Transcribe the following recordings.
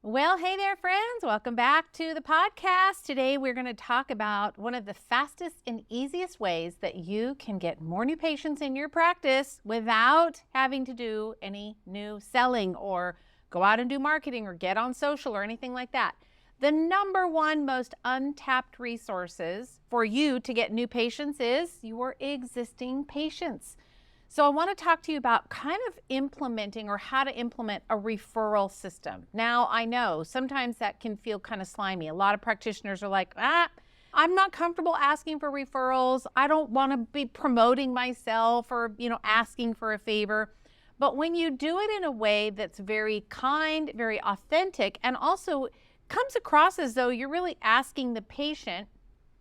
Well, hey there, friends. Welcome back to the podcast. Today, we're going to talk about one of the fastest and easiest ways that you can get more new patients in your practice without having to do any new selling or go out and do marketing or get on social or anything like that. The number one most untapped resources for you to get new patients is your existing patients. So I want to talk to you about kind of implementing or how to implement a referral system. Now, I know sometimes that can feel kind of slimy. A lot of practitioners are like, I'm not comfortable asking for referrals. I don't want to be promoting myself or, asking for a favor. But when you do it in a way that's very kind, very authentic, and also comes across as though you're really asking the patient,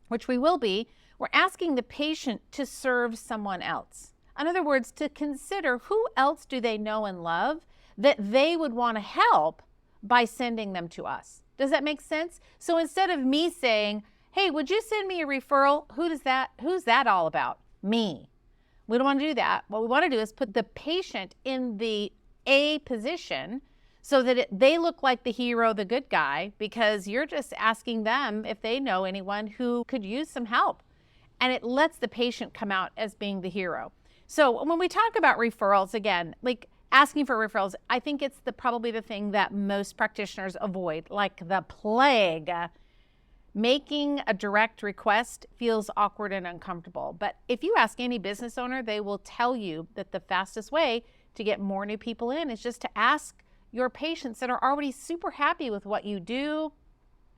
which we will be, we're asking the patient to serve someone else. In other words, to consider who else do they know and love that they would want to help by sending them to us. Does that make sense? So instead of me saying, hey, would you send me a referral? Who's that all about? Me. We don't want to do that. What we want to do is put the patient in the A position so that they look like the hero, the good guy, because you're just asking them if they know anyone who could use some help. And it lets the patient come out as being the hero. So when we talk about referrals, again, like asking for referrals, I think it's probably the thing that most practitioners avoid, like the plague. Making a direct request feels awkward and uncomfortable. But if you ask any business owner, they will tell you that the fastest way to get more new people in is just to ask your patients that are already super happy with what you do,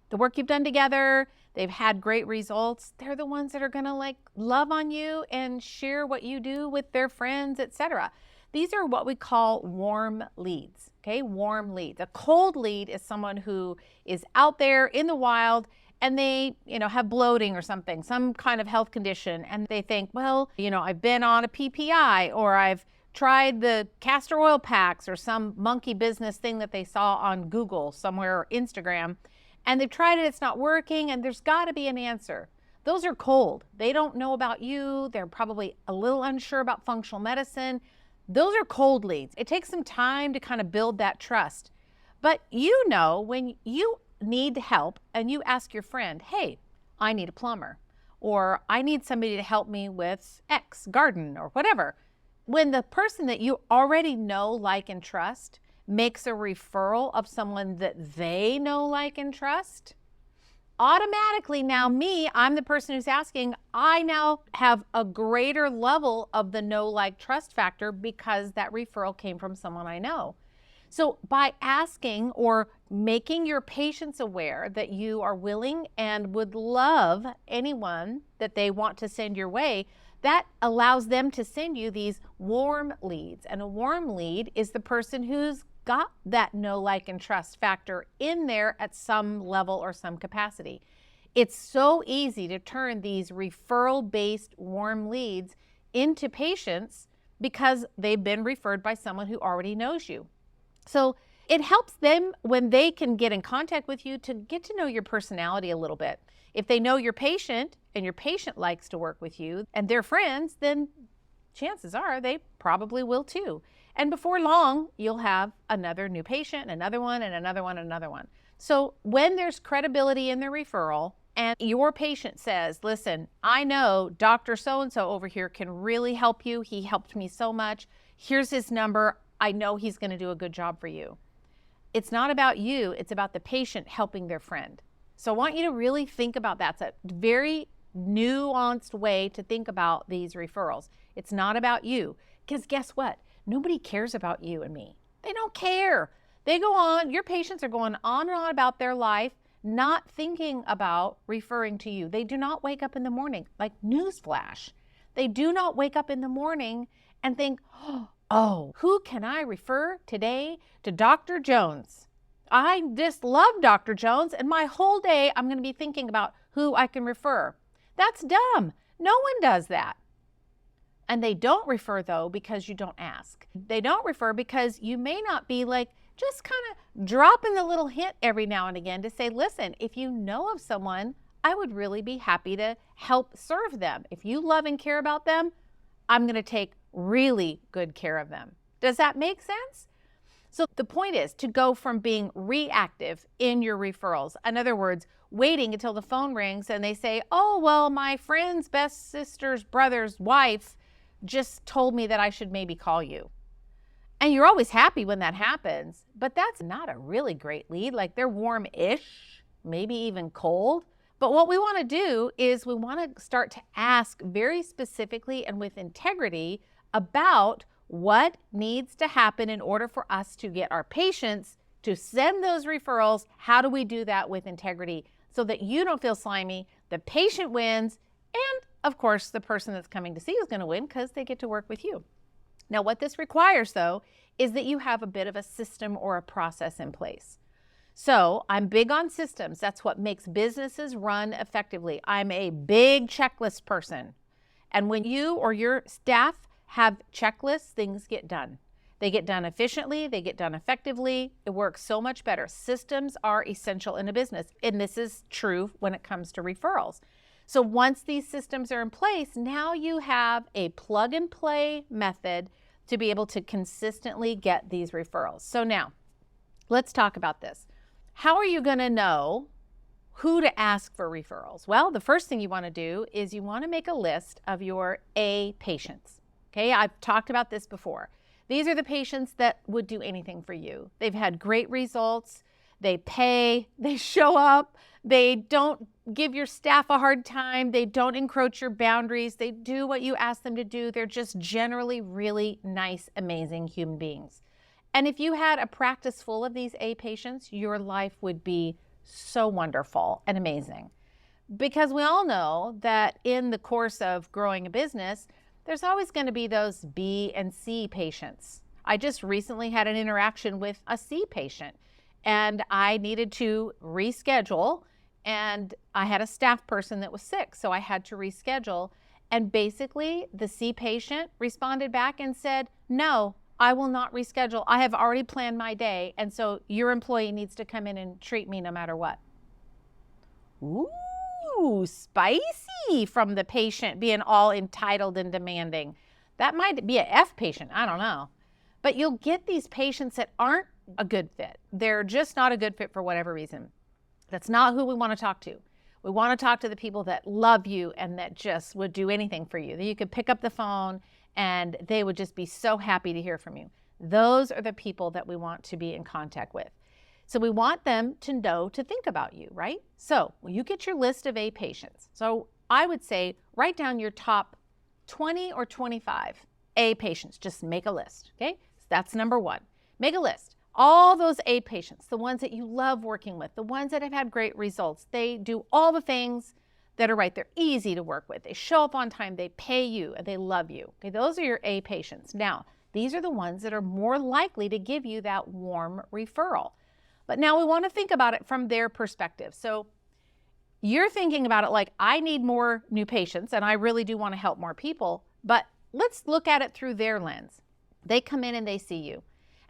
the work you've done together, they've had great results. They're the ones that are going to love on you and share what you do with their friends, etc. These are what we call warm leads, okay? Warm leads. A cold lead is someone who is out there in the wild and they, have bloating or something, some kind of health condition. And they think, well, I've been on a PPI or I've tried the castor oil packs or some monkey business thing that they saw on Google somewhere or Instagram. And they've tried it, it's not working, and there's got to be an answer. Those are cold. They don't know about you. They're probably a little unsure about functional medicine. Those are cold leads. It takes some time to kind of build that trust. But when you need help and you ask your friend, hey, I need a plumber, or I need somebody to help me with X, garden, or whatever. When the person that you already know, like, and trust makes a referral of someone that they know, like, and trust, automatically now I'm the person who's asking, I now have a greater level of the know, like, trust factor because that referral came from someone I know. So by asking or making your patients aware that you are willing and would love anyone that they want to send your way, that allows them to send you these warm leads. And a warm lead is the person who's got that know, like, and trust factor in there at some level or some capacity. It's so easy to turn these referral-based warm leads into patients because they've been referred by someone who already knows you. So it helps them when they can get in contact with you to get to know your personality a little bit. If they know your patient and your patient likes to work with you and they're friends, then chances are they probably will too. And before long, you'll have another new patient, another one, and another one, and another one. So when there's credibility in the referral and your patient says, listen, I know Dr. So-and-so over here can really help you. He helped me so much. Here's his number. I know he's going to do a good job for you. It's not about you. It's about the patient helping their friend. So I want you to really think about that. It's a very nuanced way to think about these referrals. It's not about you. Because guess what? Nobody cares about you and me. They don't care. They go on, your patients are going on and on about their life, not thinking about referring to you. They do not wake up in the morning, like newsflash. They do not wake up in the morning and think, oh, who can I refer today to Dr. Jones? I just love Dr. Jones, and my whole day I'm going to be thinking about who I can refer. That's dumb. No one does that. And they don't refer, though, because you don't ask. They don't refer because you may not be just kind of dropping the little hint every now and again to say, listen, if you know of someone, I would really be happy to help serve them. If you love and care about them, I'm going to take really good care of them. Does that make sense? So the point is to go from being reactive in your referrals. In other words, waiting until the phone rings and they say, oh, well, my friend's best sister's brother's wife just told me that I should maybe call you. And you're always happy when that happens, but that's not a really great lead. Like they're warm-ish, maybe even cold. But what we want to do is we want to start to ask very specifically and with integrity about what needs to happen in order for us to get our patients to send those referrals. How do we do that with integrity so that you don't feel slimy, the patient wins, and of course, the person that's coming to see you is going to win because they get to work with you. Now, what this requires, though, is that you have a bit of a system or a process in place. So I'm big on systems. That's what makes businesses run effectively. I'm a big checklist person. And when you or your staff have checklists, things get done. They get done efficiently. They get done effectively. It works so much better. Systems are essential in a business. And this is true when it comes to referrals. So once these systems are in place, now you have a plug and play method to be able to consistently get these referrals. So now let's talk about this. How are you going to know who to ask for referrals? Well, the first thing you want to do is you want to make a list of your A patients. Okay, I've talked about this before. These are the patients that would do anything for you. They've had great results. They pay, they show up, they don't give your staff a hard time, they don't encroach your boundaries, they do what you ask them to do. They're just generally really nice, amazing human beings. And if you had a practice full of these A patients, your life would be so wonderful and amazing. Because we all know that in the course of growing a business, there's always going to be those B and C patients. I just recently had an interaction with a C patient and I needed to reschedule, and I had a staff person that was sick, so I had to reschedule. And basically the C patient responded back and said, no, I will not reschedule. I have already planned my day, and so your employee needs to come in and treat me no matter what. Ooh, spicy from the patient being all entitled and demanding. That might be an F patient, I don't know. But you'll get these patients that aren't a good fit. They're just not a good fit for whatever reason. That's not who we want to talk to. We want to talk to the people that love you and that just would do anything for you. That you could pick up the phone and they would just be so happy to hear from you. Those are the people that we want to be in contact with. So we want them to know to think about you, right? So when you get your list of A patients, so I would say write down your top 20 or 25 A patients. Just make a list, okay? So that's number one. Make a list. All those A patients, the ones that you love working with, the ones that have had great results, they do all the things that are right. They're easy to work with. They show up on time, they pay you, and they love you. Okay, those are your A patients. Now, these are the ones that are more likely to give you that warm referral. But now we want to think about it from their perspective. So you're thinking about it like, I need more new patients and I really do want to help more people, but let's look at it through their lens. They come in and they see you.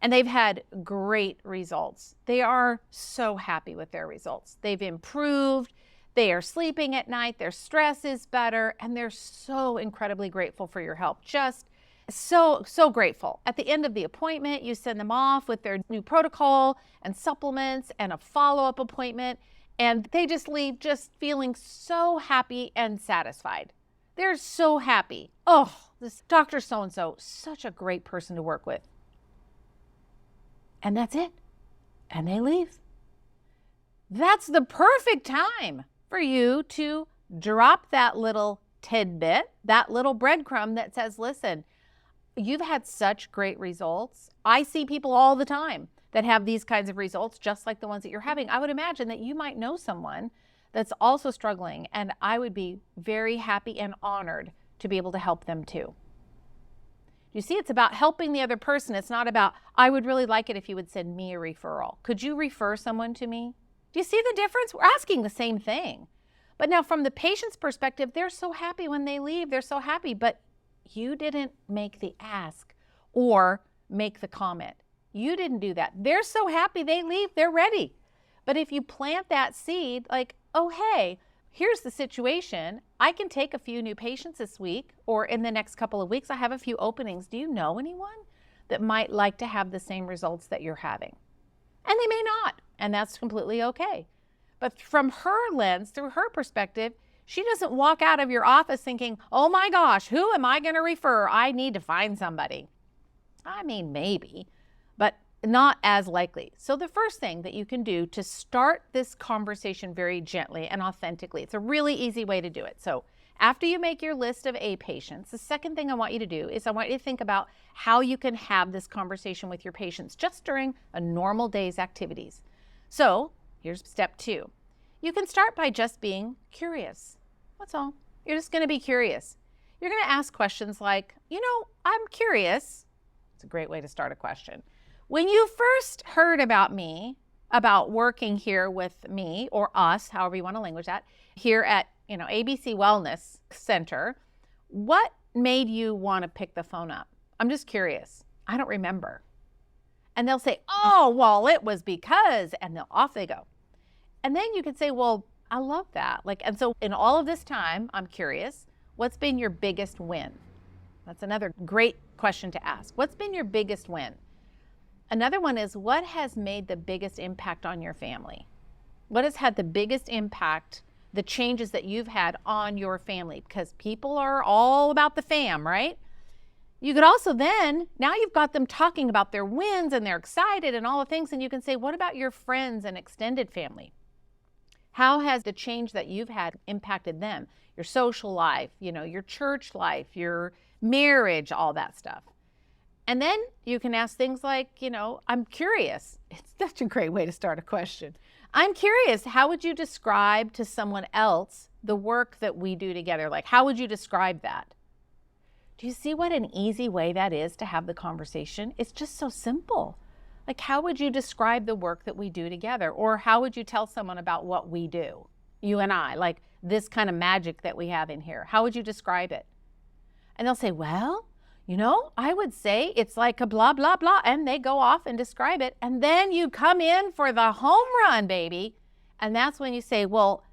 And they've had great results. They are so happy with their results. They've improved. They are sleeping at night. Their stress is better. And they're so incredibly grateful for your help. Just so grateful. At the end of the appointment, you send them off with their new protocol and supplements and a follow-up appointment. And they just leave just feeling so happy and satisfied. They're so happy. Oh, this Dr. So-and-so, such a great person to work with. And that's it. And they leave. That's the perfect time for you to drop that little tidbit, that little breadcrumb that says, listen, you've had such great results. I see people all the time that have these kinds of results, just like the ones that you're having. I would imagine that you might know someone that's also struggling, and I would be very happy and honored to be able to help them too. You see, it's about helping the other person. It's not about, I would really like it if you would send me a referral. Could you refer someone to me? Do you see the difference? We're asking the same thing. But now from the patient's perspective, they're so happy when they leave. They're so happy, but you didn't make the ask or make the comment. You didn't do that. They're so happy they leave. They're ready. But if you plant that seed, like, oh, hey, here's the situation. I can take a few new patients this week or in the next couple of weeks. I have a few openings. Do you know anyone that might like to have the same results that you're having. And they may not, and that's completely okay. But from her lens, through her perspective, she doesn't walk out of your office thinking, oh my gosh, who am I going to refer? I need to find somebody. I mean, maybe, but not as likely. So the first thing that you can do to start this conversation very gently and authentically, it's a really easy way to do it. So after you make your list of A patients, the second thing I want you to do is I want you to think about how you can have this conversation with your patients just during a normal day's activities. So here's step 2. You can start by just being curious. That's all. You're just going to be curious. You're going to ask questions like, I'm curious. It's a great way to start a question. When you first heard about me, about working here with me or us, however you want to language that, here at ABC Wellness Center, what made you want to pick the phone up? I'm just curious. I don't remember. And they'll say, oh, well, it was because, and off they go. And then you could say, well, I love that. And so in all of this time, I'm curious, what's been your biggest win? That's another great question to ask. What's been your biggest win? Another one is, what has made the biggest impact on your family? What has had the biggest impact, the changes that you've had on your family? Because people are all about the fam, right? You could also then, now you've got them talking about their wins and they're excited and all the things, and you can say, what about your friends and extended family? How has the change that you've had impacted them? Your social life, your church life, your marriage, all that stuff. And then you can ask things like, I'm curious. It's such a great way to start a question. I'm curious, how would you describe to someone else the work that we do together? How would you describe that? Do you see what an easy way that is to have the conversation? It's just so simple. How would you describe the work that we do together? Or how would you tell someone about what we do, you and I, this kind of magic that we have in here? How would you describe it? And they'll say, well, I would say it's like a blah, blah, blah. And they go off and describe it. And then you come in for the home run, baby. And that's when you say, well,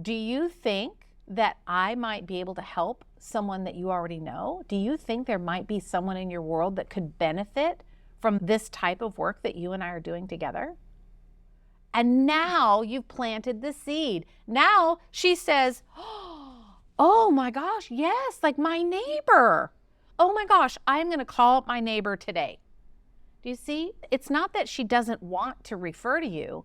do you think that I might be able to help someone that you already know? Do you think there might be someone in your world that could benefit from this type of work that you and I are doing together? And now you've planted the seed. Now she says, oh my gosh, yes, my neighbor. Oh my gosh, I'm going to call up my neighbor today. Do you see? It's not that she doesn't want to refer to you.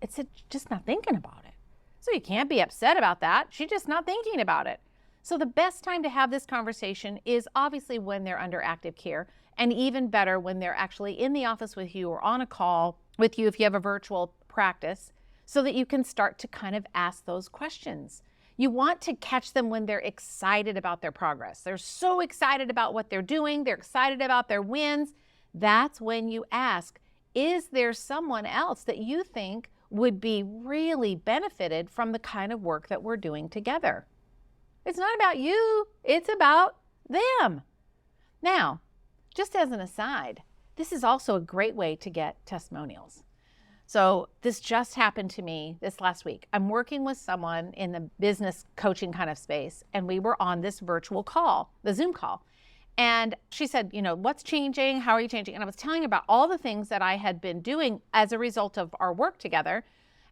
It's just not thinking about it. So you can't be upset about that. She's just not thinking about it. So the best time to have this conversation is obviously when they're under active care, and even better when they're actually in the office with you or on a call with you if you have a virtual practice, so that you can start to kind of ask those questions. You want to catch them when they're excited about their progress. They're so excited about what they're doing. They're excited about their wins. That's when you ask, is there someone else that you think would be really benefited from the kind of work that we're doing together? It's not about you. It's about them. Now, just as an aside, this is also a great way to get testimonials. So this just happened to me this last week. I'm working with someone in the business coaching kind of space, and we were on this virtual call, the Zoom call. And she said, what's changing? How are you changing? And I was telling her about all the things that I had been doing as a result of our work together,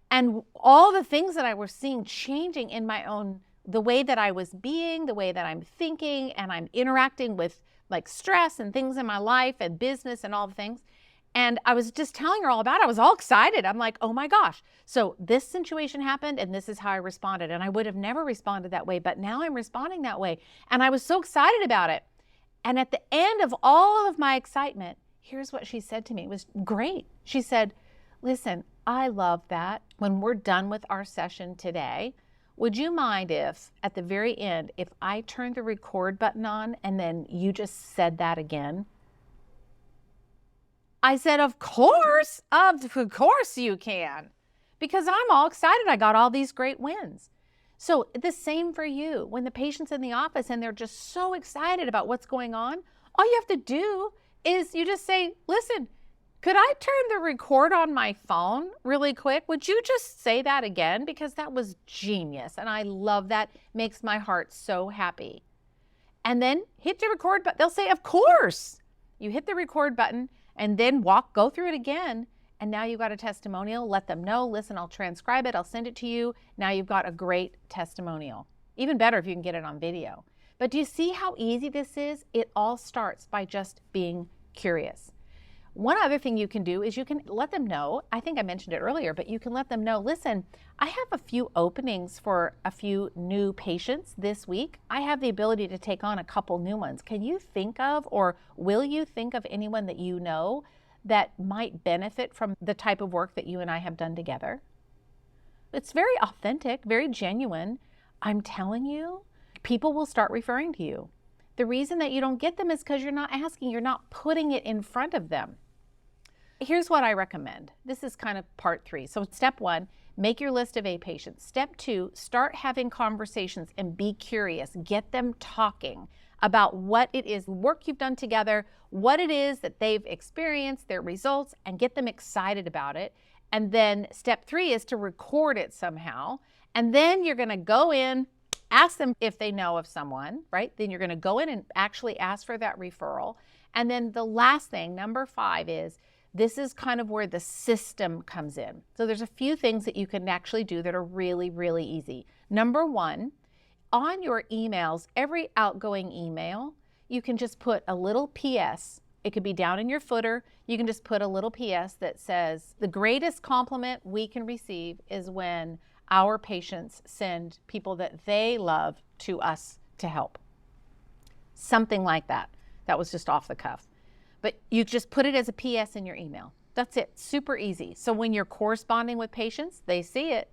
and all the things that I was seeing changing in my own, the way that I was being, the way that I'm thinking, and I'm interacting with stress and things in my life and business and all the things. And I was just telling her all about it. I was all excited. I'm like, oh my gosh. So this situation happened and this is how I responded. And I would have never responded that way, but now I'm responding that way. And I was so excited about it. And at the end of all of my excitement, here's what she said to me. It was great. She said, listen, I love that. When we're done with our session today, would you mind if, at the very end, if I turned the record button on and then you just said that again? I said, of course you can, because I'm all excited. I got all these great wins. So the same for you. When the patient's in the office and they're just so excited about what's going on, all you have to do is you just say, listen, could I turn the record on my phone really quick? Would you just say that again? Because that was genius. And I love that. Makes my heart so happy. And then hit the record, but they'll say, of course. You hit the record button and then go through it again. And now you've got a testimonial. Let them know, listen, I'll transcribe it. I'll send it to you. Now you've got a great testimonial. Even better if you can get it on video. But do you see how easy this is? It all starts by just being curious. One other thing you can do is you can let them know, I think I mentioned it earlier, but you can let them know, listen, I have a few openings for a few new patients this week. I have the ability to take on a couple new ones. Can you think of, or will you think of anyone that you know that might benefit from the type of work that you and I have done together? It's very authentic, very genuine. I'm telling you, people will start referring to you. The reason that you don't get them is because you're not asking, you're not putting it in front of them. Here's what I recommend. This is kind of part 3. So step 1, make your list of A patients. Step 2, start having conversations and be curious. Get them talking about what it is, work you've done together, what it is that they've experienced, their results, and get them excited about it. And then step 3 is to record it somehow. And then you're going to go in, ask them if they know of someone, right? Then you're going to go in and actually ask for that referral. And then the last thing, number 5, is this is kind of where the system comes in. So there's a few things that you can actually do that are really, really easy. Number 1, on your emails, every outgoing email, you can just put a little PS. It could be down in your footer. You can just put a little PS that says, the greatest compliment we can receive is when our patients send people that they love to us to help. Something like that. That was just off the cuff. But you just put it as a PS in your email. That's it. Super easy. So when you're corresponding with patients, they see it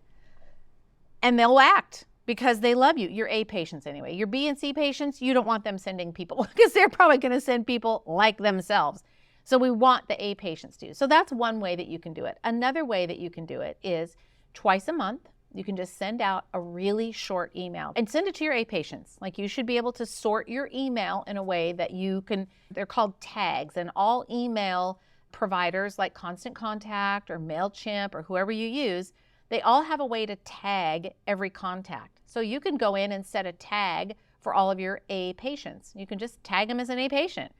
and they'll act because they love you. You're A patients anyway. Your B and C patients, you don't want them sending people because they're probably going to send people like themselves. So we want the A patients to. So that's one way that you can do it. Another way that you can do it is twice a month. You can just send out a really short email and send it to your A patients. Like, you should be able to sort your email in a way that you can, they're called tags, and all email providers like Constant Contact or MailChimp or whoever you use, they all have a way to tag every contact. So you can go in and set a tag for all of your A patients. You can just tag them as an A patient.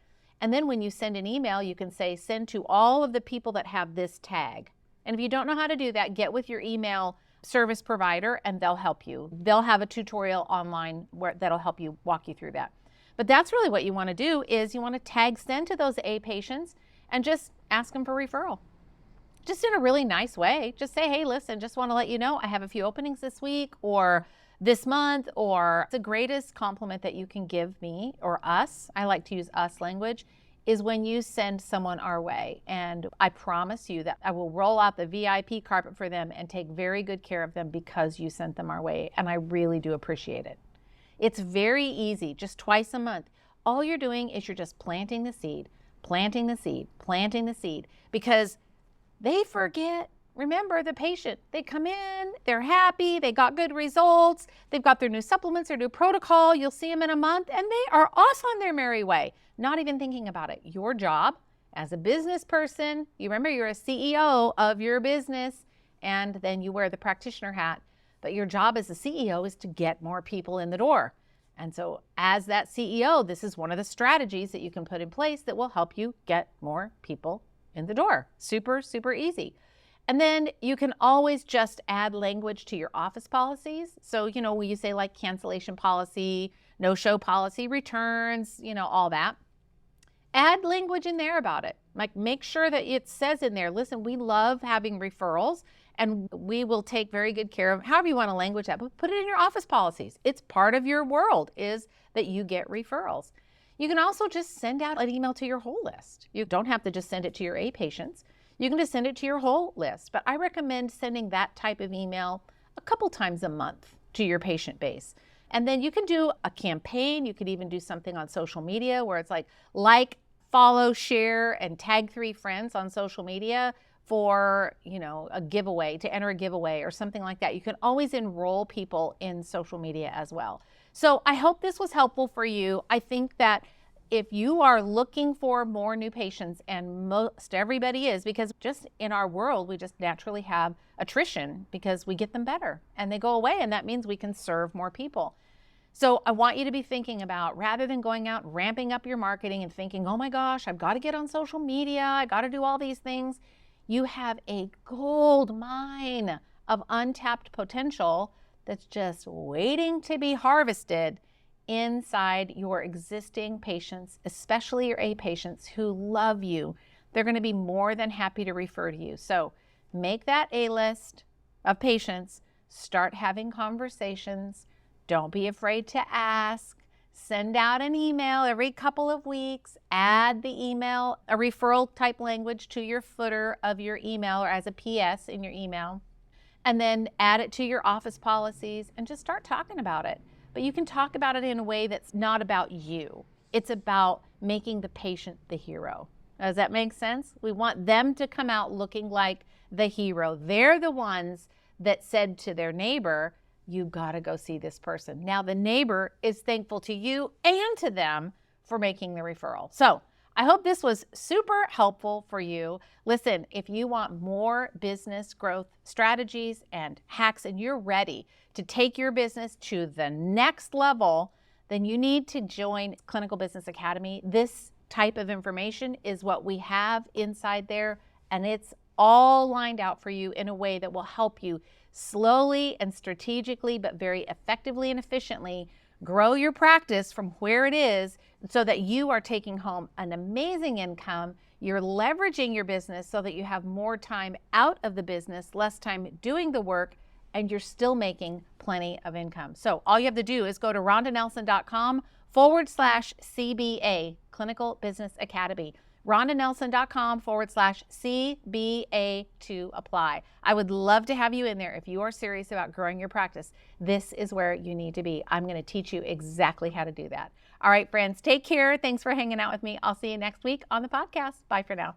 And then when you send an email, you can say, send to all of the people that have this tag. And if you don't know how to do that, get with your email service provider and they'll help you. They'll have a tutorial online that'll help you, walk you through that. But that's really what you want to do, is you want to tag send to those A patients and just ask them for referral. Just in a really nice way. Just say, hey, listen, just want to let you know I have a few openings this week or this month, or the greatest compliment that you can give me or us, I like to use us language, is when you send someone our way. And I promise you that I will roll out the VIP carpet for them and take very good care of them because you sent them our way. And I really do appreciate it. It's very easy, just twice a month. All you're doing is you're just planting the seed, planting the seed, planting the seed, because they forget. Remember, the patient, they come in, they're happy, they got good results, they've got their new supplements, their new protocol, you'll see them in a month, and they are off on their merry way, not even thinking about it. Your job as a business person, you remember you're a CEO of your business, and then you wear the practitioner hat, but your job as a CEO is to get more people in the door. And so as that CEO, this is one of the strategies that you can put in place that will help you get more people in the door. Super, super easy. And then you can always just add language to your office policies. So, when you say like cancellation policy, no-show policy, returns, all that, add language in there about it. Like, make sure that it says in there, listen, we love having referrals and we will take very good care of, however you want to language that, but put it in your office policies. It's part of your world is that you get referrals. You can also just send out an email to your whole list. You don't have to just send it to your A patients. You can just send it to your whole list, but I recommend sending that type of email a couple times a month to your patient base. And then you can do a campaign. You could even do something on social media where it's like, follow, share, and tag 3 friends on social media for, a giveaway, to enter a giveaway or something like that. You can always enroll people in social media as well. So I hope this was helpful for you. I think that if you are looking for more new patients, and most everybody is, because just in our world, we just naturally have attrition because we get them better and they go away, and that means we can serve more people. So I want you to be thinking about, rather than going out ramping up your marketing and thinking, oh my gosh, I've got to get on social media, I got to do all these things. You have a gold mine of untapped potential that's just waiting to be harvested inside your existing patients, especially your A patients who love you. They're going to be more than happy to refer to you. So make that A list of patients, start having conversations. Don't be afraid to ask. Send out an email every couple of weeks. Add the email, a referral type language to your footer of your email or as a PS in your email. And then add it to your office policies and just start talking about it. But you can talk about it in a way that's not about you. It's about making the patient the hero. Does that make sense? We want them to come out looking like the hero. They're the ones that said to their neighbor, you've got to go see this person. Now the neighbor is thankful to you and to them for making the referral. So I hope this was super helpful for you. Listen, if you want more business growth strategies and hacks and you're ready to take your business to the next level, then you need to join Clinical Business Academy. This type of information is what we have inside there, and it's all lined out for you in a way that will help you slowly and strategically, but very effectively and efficiently grow your practice from where it is so that you are taking home an amazing income. You're leveraging your business so that you have more time out of the business, less time doing the work, and you're still making plenty of income. So all you have to do is go to rondanelson.com/CBA, Clinical Business Academy. rondanelson.com/CBA to apply. I would love to have you in there if you are serious about growing your practice. This is where you need to be. I'm going to teach you exactly how to do that. All right, friends, take care. Thanks for hanging out with me. I'll see you next week on the podcast. Bye for now.